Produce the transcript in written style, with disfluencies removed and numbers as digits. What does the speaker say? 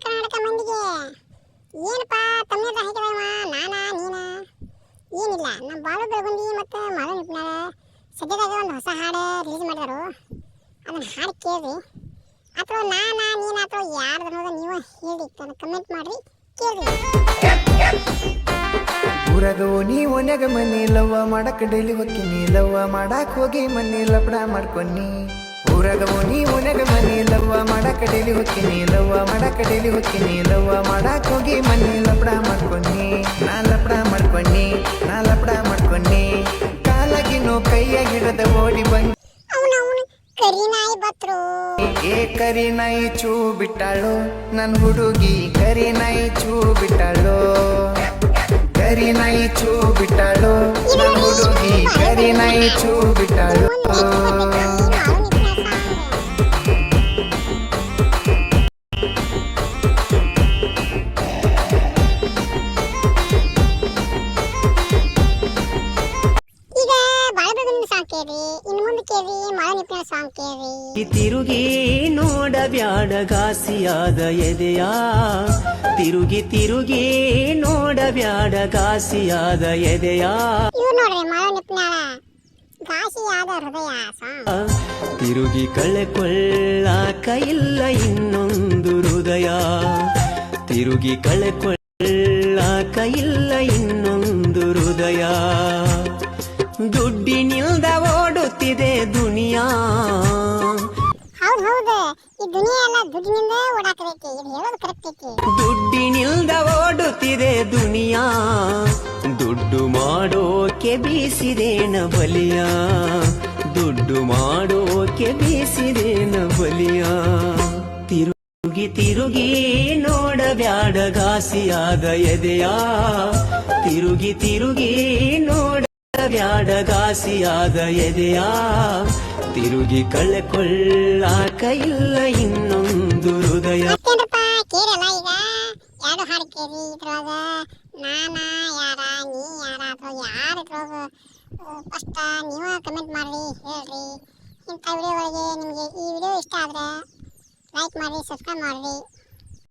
ಕರ್ನಾಟಕ ಮಂದಿಗೆ ಏನಪ್ಪ ತಮ್ಮನೇದ ಹಾಕಿದವ ನಾನಾ ನೀನಾ ಏನಿಲ್ಲ ನಮ್ಮ ಬಾಳು ಬೆಳಗುಂದಿ ಮತ್ತು ಮಾಳು ನಿಪ್ನಾಳ ಸದ್ಯದಾಗ ಒಂದು ಹೊಸ ಹಾಡು ರಿಲೀಸ್ ಮಾಡಿದರು ಅದನ್ನು ಹಾಡು ಕೇಳ್ರಿ ಅಥವಾ ನಾನಾ ನೀನು ಅಥವಾ ಯಾರ್ದು ಅನ್ನೋದು ನೀವು ಹೇಳಿ ಕಮೆಂಟ್ ಮಾಡಿರಿ ಕೇಳ್ರಿ. ಊರಾಗ ನೀ ಒನ್ಯಾಗ ಮನಿ ಲವ್ವ ಮಾಡಕ್ ಡೈಲಿ ಹೊಕ್ಕಿನಿ ಲವ್ವ ಮಾಡಕ್ ಹೋಗಿ ಮನಿ ಲಪಡ ಮಾಡ್ಕೊನಿ. ಊರಾಗ ನೀ ಒನ್ಯಾಗ ಮನಿ ಲವ್ವ ಮಾಡಕ್ ಡೈಲಿ ಹೊಕ್ಕಿನಿ ಲವ್ವ ಮಾಡಕ್ ಡೈಲಿ ಹೊಕ್ಕಿನಿ ಲವ್ವ ಮಾಡಕ್ ಹೋಗಿ ಮನಿ ಲಪಡ ಮಾಡ್ಕೊನಿ. ನಾ ಲಪಡ ಮಾಡ್ಕೊನಿ ನಾ ಲಪಡ ಮಾಡ್ಕೊನಿ ಕಾಲಾಗಿನೋ ಕೈಯಾಗಿಡದ ಓಡಿ ಬಂದ್ ಕರಿ ನಾಯಿ ಬತ್ರು ಏ ಕರಿ ನಾಯಿ ಚೂ ಬಿಟ್ಟಾಳು ನನ್ ಹುಡುಗಿ ಕರಿ ನಾಯಿ ಚೂ ಬಿಟ್ಟಾಳು ಕರಿ ನಾಯಿ ಚೂ ಬಿಟ್ಟಾಳು ನನ್ ಹುಡುಗಿ ಕರಿ ನಾಯಿ ಚೂ ಬಿಟ್ಟಾಳು. ತಿರುಗಿ ನೋಡಬ್ಯಾಡ ಘಾಸಿಯಾದ ಎದೆಯ ತಿರುಗಿ ತಿರುಗಿ ನೋಡಬ್ಯಾಡ ಘಾಸಿಯಾದ ಎದೆಯ ತಿರುಗಿ ಕಳೆಕೊಳ್ಳಾಕ ಇಲ್ಲ ಇನ್ನೊಂದು ಹೃದಯ ತಿರುಗಿ ಕಳೆಕೊಳ್ಳಾಕ ಇಲ್ಲ ಇನ್ನೊಂದು ಹೃದಯ. ದುಡ್ಡಿನಿಲ್ದ ಓಡುತ್ತಿದೆ ದುನಿಯಾ ದುಡ್ಡಿನಿಲ್ದ ಓಡುತ್ತಿದೆ ದುನಿಯಾ ದುಡ್ಡು ಮಾಡೋಕೆ ಬೀಸಿದೇನ ಬಲಿಯ ದುಡ್ಡು ಮಾಡೋಕೆ ಬೀಸಿದೇನ ಬಲಿಯ. ತಿರುಗಿ ತಿರುಗಿ ನೋಡಬ್ಯಾಡ ಘಾಸಿಯಾದ ಎದೆಯ ತಿರುಗಿ ತಿರುಗಿ ನೋಡಬ್ಯಾಡ ಘಾಸಿಯಾದ ಎದೆಯ ತಿರುಗಿ ಕಳೆಕೊಳ್ಳಾಕ ಇಲ್ಲ ಇನ್ನೊಂದು ಹೃದಯ. ಕೇರಲ್ಲ ಈಗ ಎರಡು ಹಾಡು ಕೇಳಿ ಇದ್ರೊಳಗ ನಾನಾ ಯಾರ ನೀ ಯಾರ ಅಥವಾ ಯಾರು ಇದ್ರೊಳಗ ಫಸ್ಟ್ ನೀವು ಕಮೆಂಟ್ ಮಾಡ್ರಿ ಹೇಳ್ರಿ. ಇಂಥ ವಿಡಿಯೋಗಳಿಗೆ ನಿಮಗೆ ಈ ವಿಡಿಯೋ ಇಷ್ಟ ಆದ್ರೆ ಲೈಕ್ ಮಾಡಿ ಸಬ್ಸ್ಕ್ರೈಬ್ ಮಾಡ್ರಿ.